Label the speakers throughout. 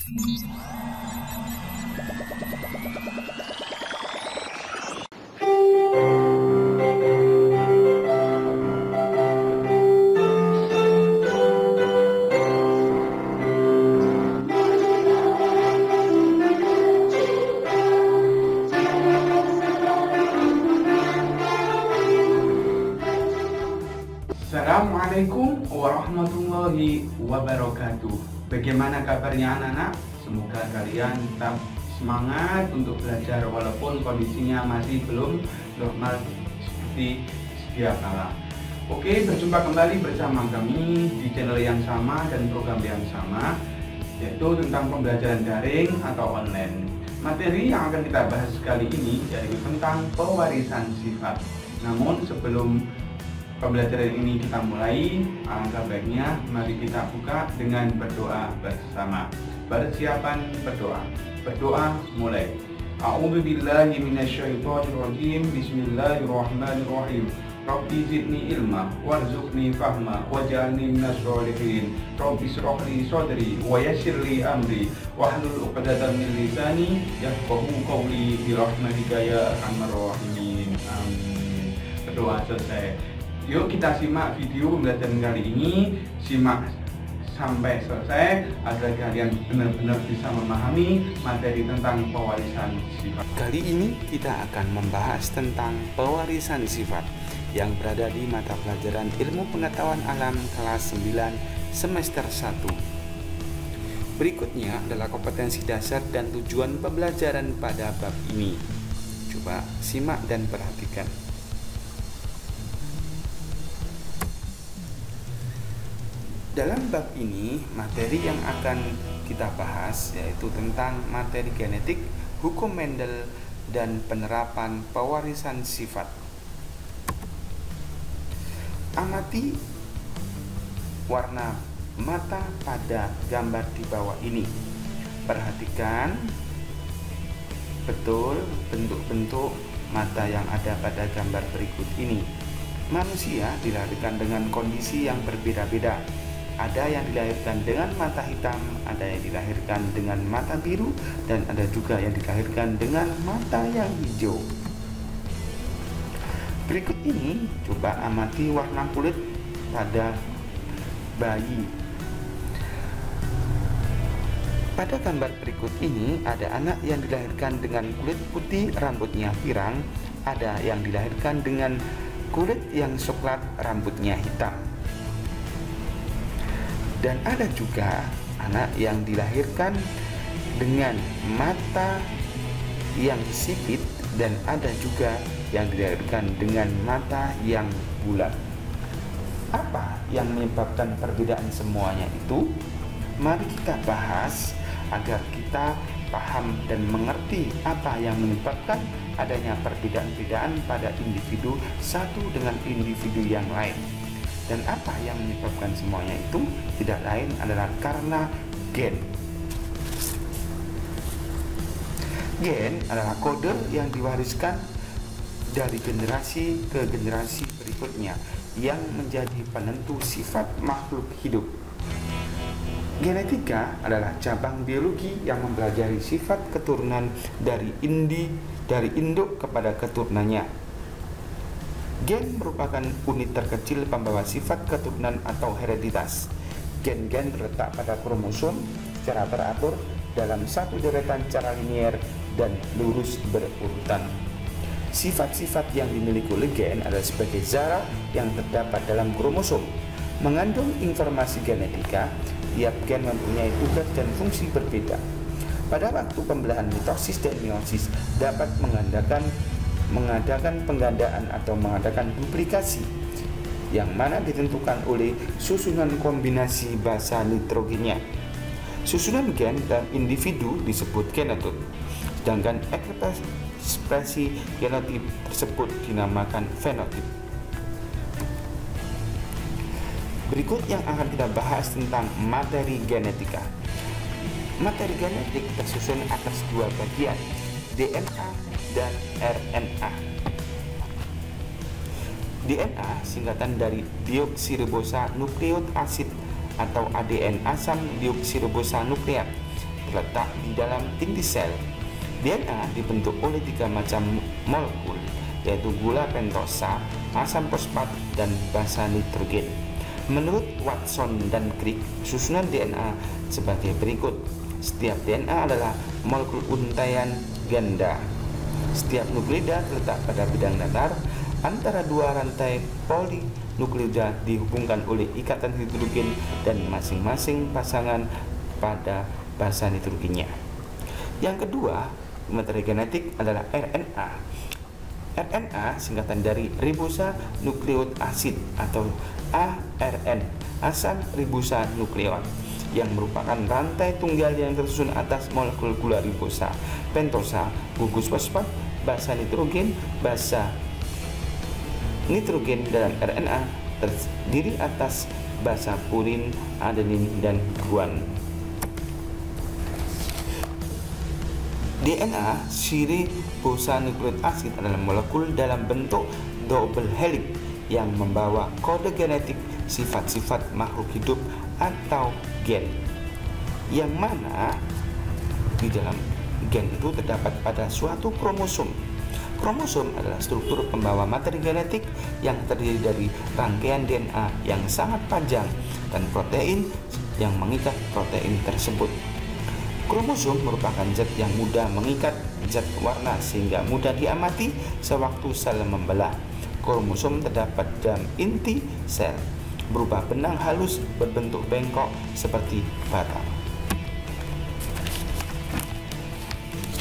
Speaker 1: Assalamualaikum warahmatullahi wabarakatuh. Bagaimana kabarnya anak-anak? Semoga kalian tetap semangat untuk belajar walaupun kondisinya masih belum normal seperti sedia kala. Oke, berjumpa kembali bersama kami di channel yang sama dan program yang sama, yaitu tentang pembelajaran daring atau online. Materi yang akan kita bahas kali ini yaitu tentang pewarisan sifat. Namun sebelum pembelajaran ini kita mulai, alangkah baiknya mari kita buka dengan berdoa bersama. Persiapan berdoa. Berdoa mulai. A'udzu billahi minasyaitonir rajim. Bismillahirrahmanirrahim. Rabbi zidni ilma warzuqni fahma waj'alni minas sholihin. Rabbi ishrah li sadri wa yassir li amri wahlul 'uqdatam min lisani yafqahu qawli bi rahmatika ya arhamar rahimin. Amin. Berdoa selesai. Yuk kita simak video pembelajaran kali ini, simak sampai selesai agar kalian benar-benar bisa memahami materi tentang pewarisan sifat.
Speaker 2: Kali ini kita akan membahas tentang pewarisan sifat yang berada di mata pelajaran Ilmu Pengetahuan Alam kelas 9 semester 1. Berikutnya adalah kompetensi dasar dan tujuan pembelajaran pada bab ini. Coba simak dan perhatikan. Dalam bab ini, materi yang akan kita bahas yaitu tentang materi genetik, hukum Mendel, dan penerapan pewarisan sifat. Amati warna mata pada gambar di bawah ini. Perhatikan betul bentuk-bentuk mata yang ada pada gambar berikut ini. Manusia dilahirkan dengan kondisi yang berbeda-beda. Ada yang dilahirkan dengan mata hitam, ada yang dilahirkan dengan mata biru, dan ada juga yang dilahirkan dengan mata yang hijau. Berikut ini coba amati warna kulit pada bayi. Pada gambar berikut ini ada anak yang dilahirkan dengan kulit putih, rambutnya pirang, ada yang dilahirkan dengan kulit yang coklat, rambutnya hitam. Dan ada juga anak yang dilahirkan dengan mata yang sipit dan ada juga yang dilahirkan dengan mata yang bulat. Apa yang menyebabkan perbedaan semuanya itu? Mari kita bahas agar kita paham dan mengerti apa yang menyebabkan adanya perbedaan-perbedaan pada individu satu dengan individu yang lain. Dan apa yang menyebabkan semuanya itu tidak lain adalah karena gen. Gen adalah kode yang diwariskan dari generasi ke generasi berikutnya yang menjadi penentu sifat makhluk hidup. Genetika adalah cabang biologi yang mempelajari sifat keturunan dari induk kepada keturunannya. Gen merupakan unit terkecil pembawa sifat keturunan atau hereditas. Gen-gen terletak pada kromosom secara teratur dalam satu deretan secara linier dan lurus berurutan. Sifat-sifat yang dimiliki oleh gen adalah sebagai zarah yang terdapat dalam kromosom. Mengandung informasi genetika, tiap gen mempunyai tugas dan fungsi berbeda. Pada waktu pembelahan mitosis dan meiosis dapat mengadakan penggandaan atau mengadakan duplikasi yang mana ditentukan oleh susunan kombinasi basa nitrogennya. Susunan gen dan individu disebut genotip, sedangkan ekspresi genotip tersebut dinamakan fenotip. Berikut yang akan kita bahas tentang materi genetika. Materi genetik tersusun atas dua bagian, DNA dan RNA. DNA singkatan dari deoksiribosa nukleot asid atau ADN asam deoksiribosa nukleat. terletak di dalam inti sel. DNA dibentuk oleh 3 macam molekul, yaitu gula pentosa, asam fosfat, dan basa nitrogen. Menurut Watson dan Crick, susunan DNA sebagai berikut. Setiap DNA adalah molekul untaian ganda. Setiap nuklida terletak pada bidang datar antara 2 rantai polinuklida dihubungkan oleh ikatan hidrogen dan masing-masing pasangan pada basa nitrogennya. Yang kedua, materi genetik adalah RNA. RNA singkatan dari ribosa nukleot asid atau ARN, asam ribosa nukleot, yang merupakan rantai tunggal yang tersusun atas molekul gula ribosa, pentosa, gugus fosfat, basa nitrogen. Basa nitrogen dalam RNA terdiri atas basa purin, adenin, dan guanin. DNA siribosonukleik asid adalah molekul dalam bentuk double helix yang membawa kode genetik sifat-sifat makhluk hidup atau gen, yang mana di dalam gen itu terdapat pada suatu kromosom. Kromosom adalah struktur pembawa materi genetik yang terdiri dari rangkaian DNA yang sangat panjang dan protein yang mengikat protein tersebut. Kromosom merupakan zat yang mudah mengikat zat warna sehingga mudah diamati sewaktu sel membelah. Kromosom terdapat dalam inti sel, berupa benang halus berbentuk bengkok seperti bata.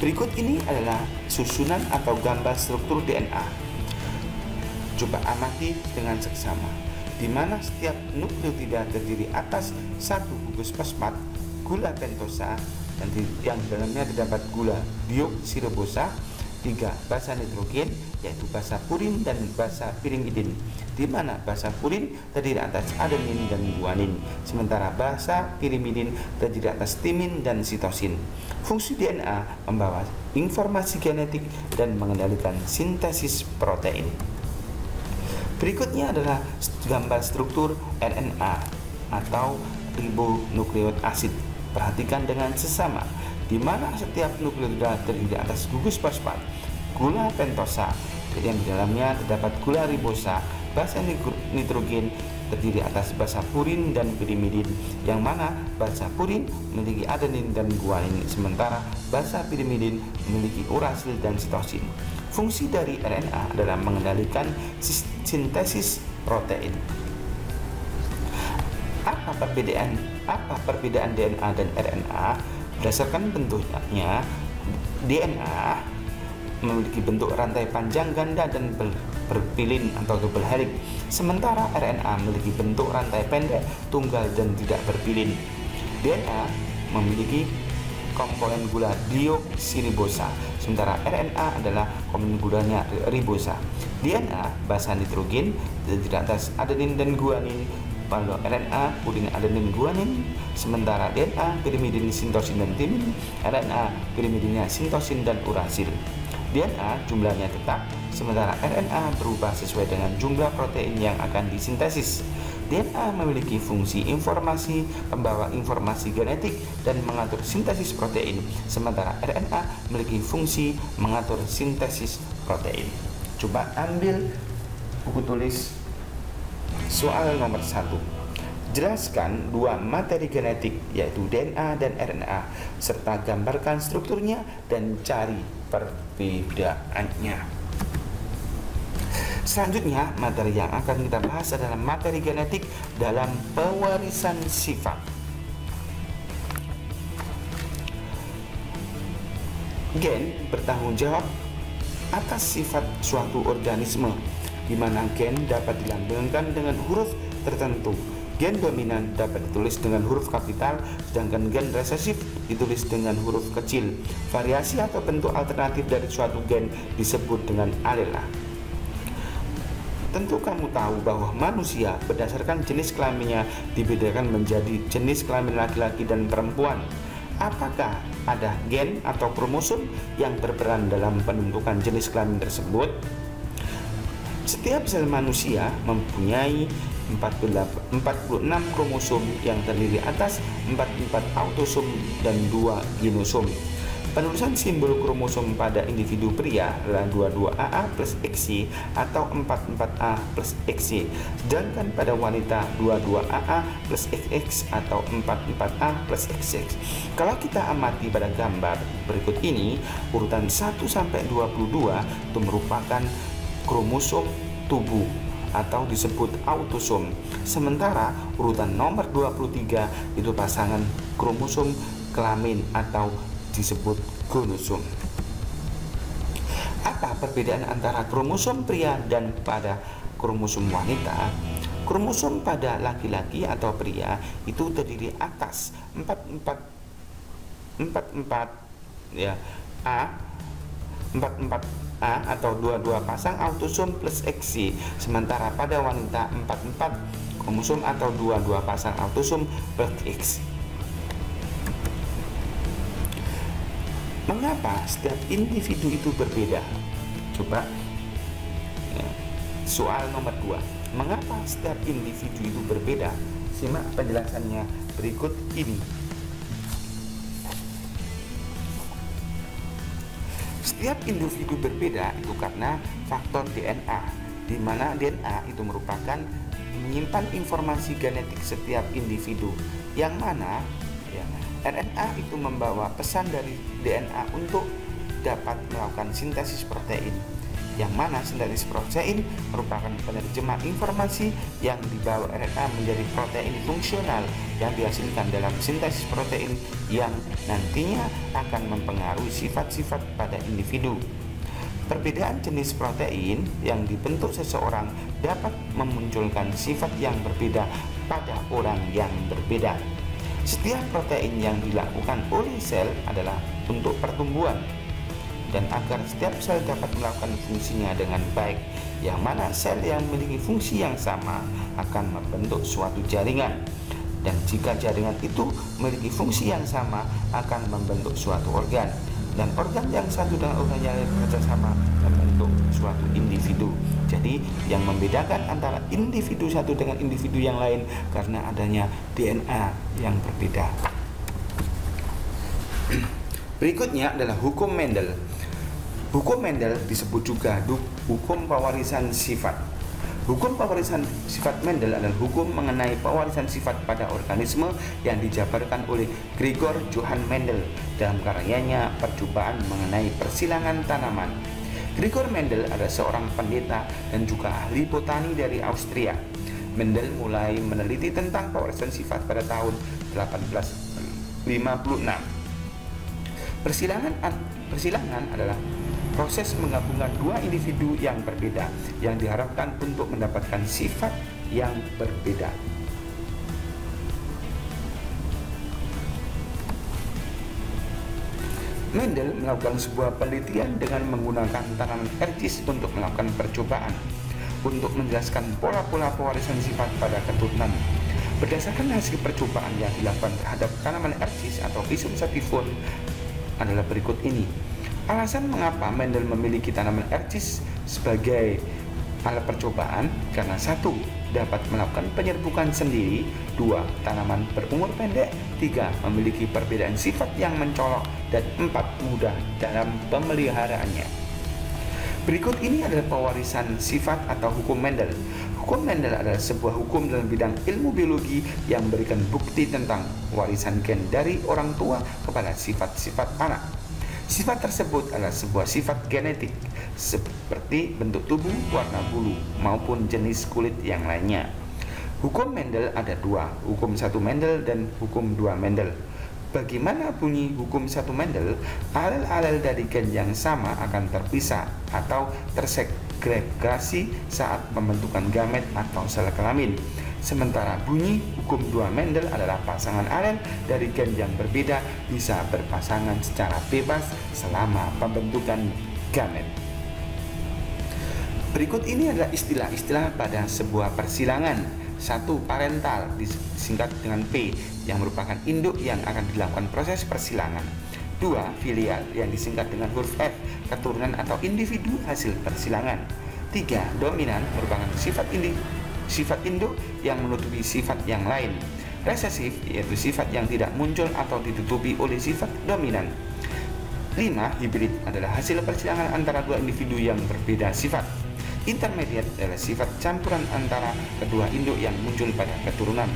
Speaker 2: Berikut ini adalah susunan atau gambar struktur DNA. Coba amati dengan seksama, di mana setiap nukleotida terdiri atas 1 gugus fosfat, gula pentosa, dan yang dalamnya terdapat gula deoksiribosa, 3 basa nitrogen, yaitu basa purin dan basa pirimidin, di mana basa purin terdiri atas adenin dan guanin, sementara basa pirimidin terdiri atas timin dan sitosin. Fungsi DNA membawa informasi genetik dan mengendalikan sintesis protein. Berikutnya adalah gambar struktur RNA atau ribonukleot asid. Perhatikan dengan sesama, di mana setiap nukleotida terdiri atas gugus fosfat, gula pentosa, yang di dalamnya terdapat gula ribosa, basa nitrogen terdiri atas basa purin dan pirimidin, yang mana basa purin memiliki adenin dan guanin, sementara basa pirimidin memiliki urasil dan sitosin. Fungsi dari RNA adalah mengendalikan sintesis protein. Apa perbedaan DNA dan RNA? Berdasarkan bentuknya, DNA memiliki bentuk rantai panjang ganda dan berpilin atau double helix, sementara RNA memiliki bentuk rantai pendek, tunggal, dan tidak berpilin. DNA memiliki komponen gula deoksiribosa, sementara RNA adalah komponen gulanya ribosa. DNA basa nitrogen terdiri atas adenin dan guanin, kalau RNA purin adenin guanin, sementara DNA pirimidin sintosin dan timin, RNA pirimidinnya sintosin dan urasil. DNA jumlahnya tetap, sementara RNA berubah sesuai dengan jumlah protein yang akan disintesis. DNA memiliki fungsi informasi, pembawa informasi genetik, dan mengatur sintesis protein, sementara RNA memiliki fungsi mengatur sintesis protein. Coba ambil buku tulis soal nomor 1. Jelaskan 2 materi genetik, yaitu DNA dan RNA, serta gambarkan strukturnya dan cari perbedaannya. Selanjutnya, materi yang akan kita bahas adalah materi genetik dalam pewarisan sifat. Gen bertanggung jawab atas sifat suatu organisme, di mana gen dapat dilambangkan dengan huruf tertentu. Gen dominan dapat ditulis dengan huruf kapital, sedangkan gen resesif ditulis dengan huruf kecil. Variasi atau bentuk alternatif dari suatu gen disebut dengan alela. Tentu kamu tahu bahwa manusia berdasarkan jenis kelaminnya dibedakan menjadi jenis kelamin laki-laki dan perempuan. Apakah ada gen atau kromosom yang berperan dalam penentukan jenis kelamin tersebut? Setiap sel manusia mempunyai 46 kromosom yang terdiri atas 44 autosom dan 2 genosom. Penulisan simbol kromosom pada individu pria adalah 22AA plus XY atau 44A plus XY, sedangkan pada wanita 22AA plus XX atau 44A plus XX. Kalau kita amati pada gambar berikut ini, urutan 1 sampai 22 itu merupakan kromosom tubuh atau disebut autosom, sementara urutan nomor 23 itu pasangan kromosom kelamin atau disebut gonosom. Apa perbedaan antara kromosom pria dan pada kromosom wanita? Kromosom pada laki-laki atau pria itu terdiri atas 44 ya, A 44A atau 22 pasang autosom plus XY, sementara pada wanita 44 kromosom atau 22 pasang autosom plus X. Mengapa setiap individu itu berbeda? Coba ya. Soal nomor 2. Mengapa setiap individu itu berbeda? Simak penjelasannya berikut ini. Setiap individu berbeda itu karena faktor DNA, di mana DNA itu merupakan menyimpan informasi genetik setiap individu, yang mana RNA itu membawa pesan dari DNA untuk dapat melakukan sintesis protein, yang mana sintesis protein merupakan penerjemah informasi yang dibawa RNA menjadi protein fungsional yang dihasilkan dalam sintesis protein yang nantinya akan mempengaruhi sifat-sifat pada individu. Perbedaan jenis protein yang dibentuk seseorang dapat memunculkan sifat yang berbeda pada orang yang berbeda. Setiap protein yang dilakukan oleh sel adalah untuk pertumbuhan dan agar setiap sel dapat melakukan fungsinya dengan baik, yang mana sel yang memiliki fungsi yang sama akan membentuk suatu jaringan, dan jika jaringan itu memiliki fungsi yang sama akan membentuk suatu organ, dan organ yang satu dengan organ yang lain bekerjasama membentuk suatu individu. Jadi yang membedakan antara individu satu dengan individu yang lain karena adanya DNA yang berbeda. Berikutnya adalah hukum Mendel. Hukum Mendel disebut juga hukum pewarisan sifat. Hukum pewarisan sifat Mendel adalah hukum mengenai pewarisan sifat pada organisme yang dijabarkan oleh Gregor Johann Mendel dalam karyanya Percobaan mengenai Persilangan Tanaman. Gregor Mendel adalah seorang pendeta dan juga ahli botani dari Austria. Mendel mulai meneliti tentang pewarisan sifat pada tahun 1856. Persilangan adalah proses menggabungkan dua individu yang berbeda yang diharapkan untuk mendapatkan sifat yang berbeda. Mendel melakukan sebuah penelitian dengan menggunakan tanaman ercis untuk melakukan percobaan untuk menjelaskan pola-pola pewarisan sifat pada keturunan. Berdasarkan hasil percobaan yang dilakukan terhadap tanaman ercis atau Rhizome sativum adalah berikut ini. Alasan mengapa Mendel memiliki tanaman ercis sebagai alat percobaan karena 1. Dapat melakukan penyerbukan sendiri, 2. Tanaman berumur pendek, 3. Memiliki perbedaan sifat yang mencolok, dan 4. Mudah dalam pemeliharaannya. Berikut ini adalah pewarisan sifat atau hukum Mendel. Hukum Mendel adalah sebuah hukum dalam bidang ilmu biologi yang memberikan bukti tentang warisan gen dari orang tua kepada sifat-sifat anak. Sifat tersebut adalah sebuah sifat genetik seperti bentuk tubuh, warna bulu, maupun jenis kulit yang lainnya. Hukum Mendel ada 2, hukum 1 Mendel dan hukum 2 Mendel. Bagaimana bunyi hukum 1 Mendel? Alel-alel dari gen yang sama akan terpisah atau tersegregasi saat pembentukan gamet atau sel kelamin. Sementara bunyi hukum 2 Mendel adalah pasangan alel dari gen yang berbeda bisa berpasangan secara bebas selama pembentukan gamet. Berikut ini adalah istilah-istilah pada sebuah persilangan. 1. Parental disingkat dengan P yang merupakan induk yang akan dilakukan proses persilangan. 2. Filial yang disingkat dengan huruf F, keturunan atau individu hasil persilangan. 3. Dominan merupakan sifat Sifat induk yang menutupi sifat yang lain. Resesif yaitu sifat yang tidak muncul atau ditutupi oleh sifat dominan. 5. Hibrid adalah hasil persilangan antara dua individu yang berbeda sifat. Intermediate adalah sifat campuran antara kedua induk yang muncul pada keturunan.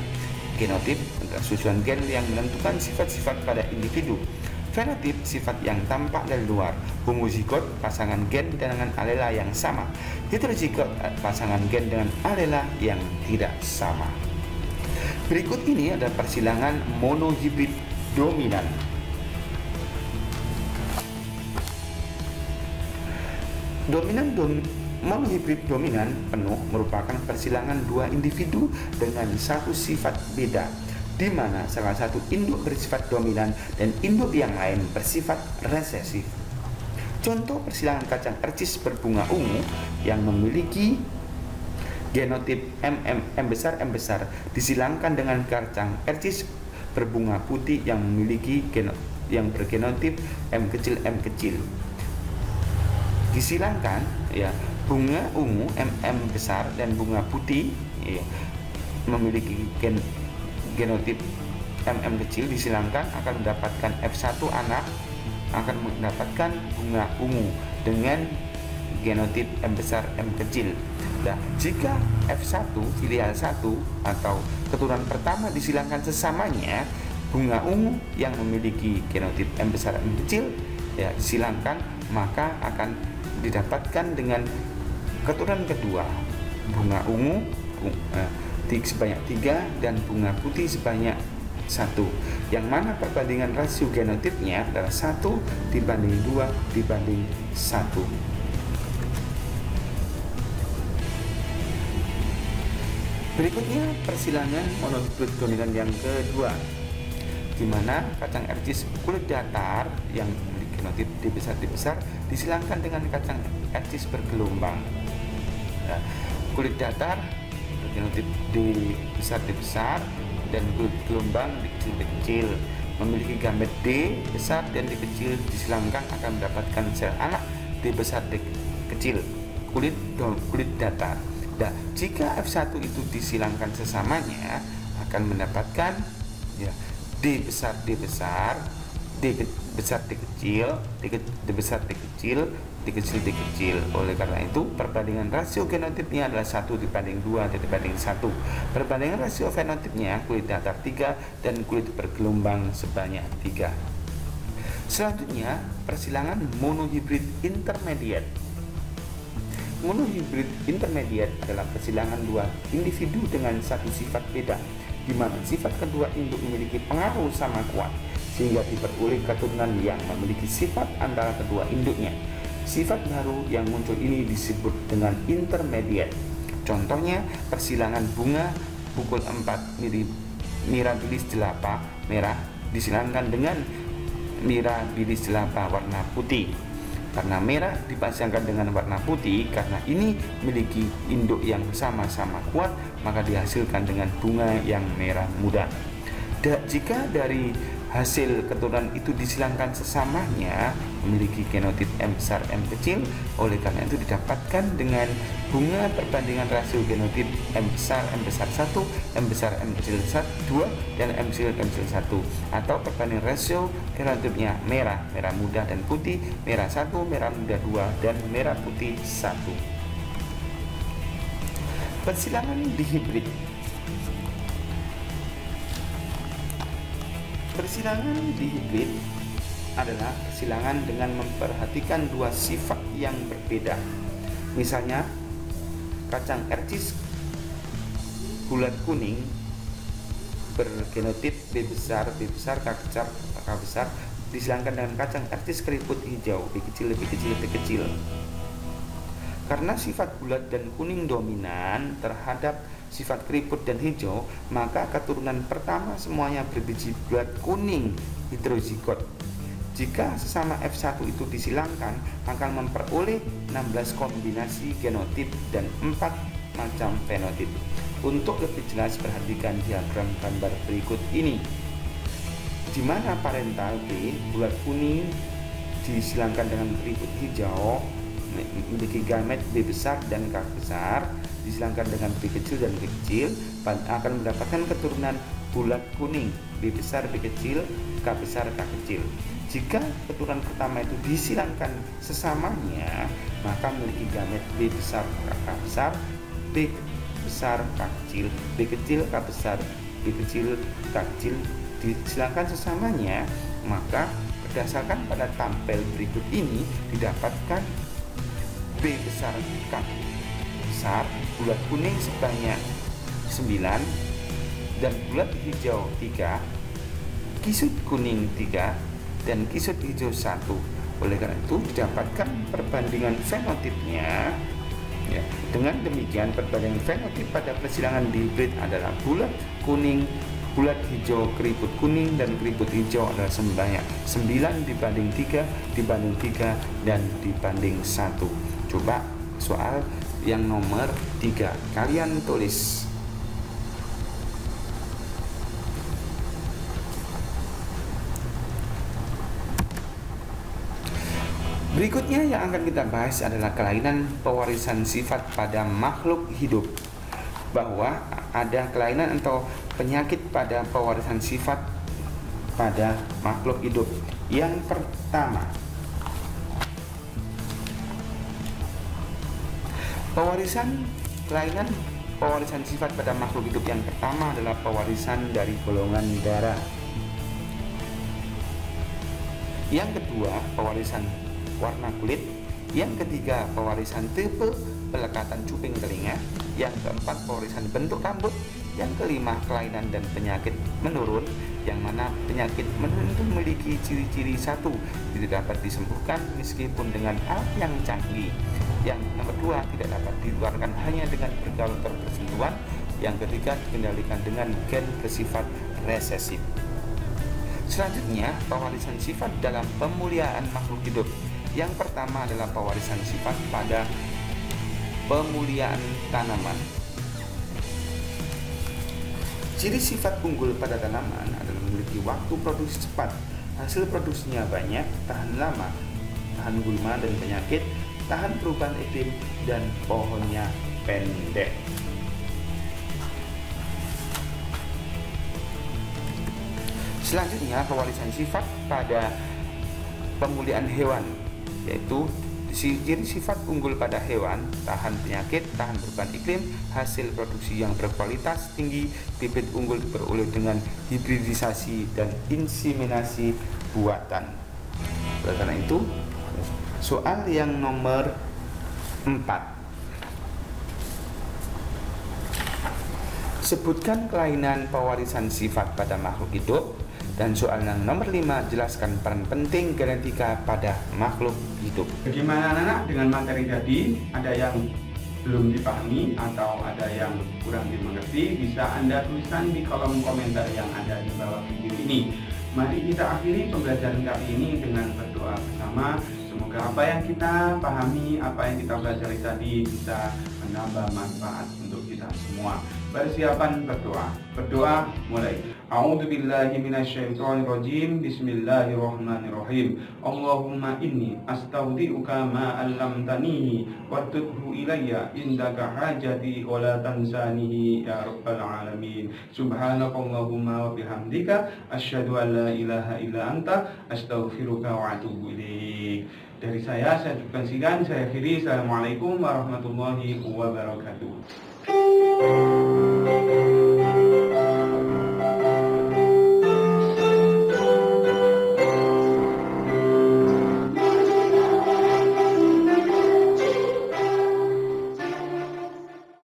Speaker 2: Genotip adalah susunan gen yang menentukan sifat-sifat pada individu. Fenotip sifat yang tampak dari luar. Homozigot pasangan gen dengan alela yang sama. Heterozigot pasangan gen dengan alela yang tidak sama. Berikut ini ada persilangan monohibrid dominan. Monohibrid dominan penuh merupakan persilangan dua individu dengan satu sifat beda, di mana salah satu induk bersifat dominan dan induk yang lain bersifat resesif. Contoh persilangan kacang ercis berbunga ungu yang memiliki genotip M besar disilangkan dengan kacang ercis berbunga putih yang memiliki bergenotip M kecil. Disilangkan ya, bunga ungu M besar dan bunga putih ya, memiliki genotip M kecil disilangkan akan mendapatkan F1 anak akan mendapatkan bunga ungu dengan genotip M besar M kecil. Nah, jika F1 filial 1 atau keturunan pertama disilangkan sesamanya, bunga ungu yang memiliki genotip M besar M kecil ya disilangkan, maka akan didapatkan dengan keturunan kedua bunga ungu sebanyak 3 dan bunga putih sebanyak 1, yang mana perbandingan rasio genotipnya adalah 1 dibanding 2 dibanding 1. Berikutnya persilangan monohibrid dominan yang kedua, di mana kacang ercis kulit datar yang memiliki genotip D besar disilangkan dengan kacang ercis bergelombang. Nah, kulit datar bergenotip D besar dan kulit gelombang D kecil memiliki gamet D besar dan D kecil disilangkan akan mendapatkan sel anak D besar D kecil kulit datar. Nah, jika F1 itu disilangkan sesamanya akan mendapatkan ya, D besar D besar D kecil D besar D kecil D kecil. Oleh karena itu perbandingan rasio genotipnya adalah 1 dibanding 2 dibanding 1. Perbandingan rasio fenotipnya kulit datar 3 dan kulit bergelombang sebanyak 3. Selanjutnya persilangan monohibrid intermediate. Monohibrid intermediate adalah persilangan dua individu dengan satu sifat beda, di mana sifat kedua induk memiliki pengaruh sama kuat sehingga diperoleh keturunan yang memiliki sifat antara kedua induknya. Sifat baru yang muncul ini disebut dengan intermediate. Contohnya persilangan bunga pukul 4 mirabilis jelapa merah disilangkan dengan mirabilis jelapa warna putih. Karena merah dipasangkan dengan warna putih, karena ini memiliki induk yang sama-sama kuat, maka dihasilkan dengan bunga yang merah muda. Jika dari hasil keturunan itu disilangkan sesamanya memiliki genotip M besar M kecil, oleh karena itu didapatkan dengan bunga perbandingan rasio genotip M besar 1, M besar M kecil 2 dan M kecil 1, atau perbandingan rasio genotipnya merah muda dan putih, merah 1, merah muda 2 dan merah putih 1. Persilangan dihibrid. Persilangan dihibrid adalah persilangan dengan memperhatikan dua sifat yang berbeda. Misalnya kacang ercis bulat kuning bergenotip B besar K besar disilangkan dengan kacang ercis keriput hijau B kecil. Karena sifat bulat dan kuning dominan terhadap sifat keriput dan hijau, maka keturunan pertama semuanya berbiji bulat kuning heterozigot. Jika sesama F1 itu disilangkan, akan memperoleh 16 kombinasi genotip dan 4 macam fenotip. Untuk lebih jelas perhatikan diagram gambar berikut ini, di mana parental B bulat kuning disilangkan dengan keriput hijau memiliki gamet B besar dan K besar, disilangkan dengan B kecil dan B kecil akan mendapatkan keturunan bulat kuning, B besar B kecil, K besar K kecil. Jika keturunan pertama itu disilangkan sesamanya, maka memiliki gamet B besar K besar, B besar K kecil, B kecil K besar, B kecil K kecil. Disilangkan sesamanya, maka berdasarkan pada tampil berikut ini didapatkan B besar K besar, bulat kuning sebanyak 9 dan bulat hijau 3, kisut kuning 3 dan kisut hijau 1. Oleh karena itu didapatkan perbandingan fenotipnya ya. Dengan demikian perbandingan fenotip pada persilangan dihibrid adalah bulat kuning, bulat hijau, keriput kuning dan keriput hijau adalah sebanyak 9 dibanding 3 dibanding 3 dan dibanding 1. Coba soal yang nomor 3 kalian tulis. Berikutnya yang akan kita bahas adalah kelainan pewarisan sifat pada makhluk hidup. Bahwa ada kelainan atau penyakit pada pewarisan sifat pada makhluk hidup. Yang pertama, kelainan pewarisan sifat pada makhluk hidup yang pertama adalah pewarisan dari golongan darah. Yang kedua, pewarisan warna kulit. Yang ketiga, pewarisan tipe pelekatan cuping telinga. Yang keempat, pewarisan bentuk rambut. Yang kelima, kelainan dan penyakit menurun, yang mana penyakit menurun itu memiliki ciri-ciri satu, tidak dapat disembuhkan meskipun dengan alat yang canggih. Yang nomor dua, tidak dapat dikeluarkan hanya dengan bergaul bersentuhan. Yang ketiga, dikendalikan dengan gen bersifat resesif. Selanjutnya, pewarisan sifat dalam pemuliaan makhluk hidup. Yang pertama adalah pewarisan sifat pada pemuliaan tanaman. Ciri sifat unggul pada tanaman adalah memiliki waktu produksi cepat, hasil produksinya banyak, tahan lama, tahan gulma dan penyakit, tahan perubahan iklim, dan pohonnya pendek. Selanjutnya, pewarisan sifat pada pemuliaan hewan, yaitu ciri sifat unggul pada hewan: tahan penyakit, tahan perubahan iklim, hasil produksi yang berkualitas tinggi, bibit unggul diperoleh dengan hibridisasi dan inseminasi buatan. Oleh karena itu, soal yang nomor 4, sebutkan kelainan pewarisan sifat pada makhluk hidup. Dan soal yang nomor 5, jelaskan peran penting genetika pada makhluk hidup.
Speaker 1: Bagaimana anak-anak dengan materi tadi? Ada yang belum dipahami atau ada yang kurang dimengerti? Bisa Anda tuliskan di kolom komentar yang ada di bawah video ini. Mari kita akhiri pembelajaran kali ini dengan berdoa bersama. Semoga apa yang kita pahami, apa yang kita pelajari tadi bisa menambah manfaat untuk kita semua. Persiapan berdoa. Berdoa mulai. A'udzubillahi minasyaitonirrajim. Bismillahirrahmanirrahim. Allahumma inni astaudi'uka ma 'allamtanihi wartudhu ilayya indaka hajati wa la tansanihi ya rabbal alamin. Subhanakallahumma wa bihamdika asyhadu an la ilaha illa anta astaghfiruka wa atubu ilaik. Dari saya cukupkan sekian. Saya akhiri. Assalamualaikum warahmatullahi wabarakatuh.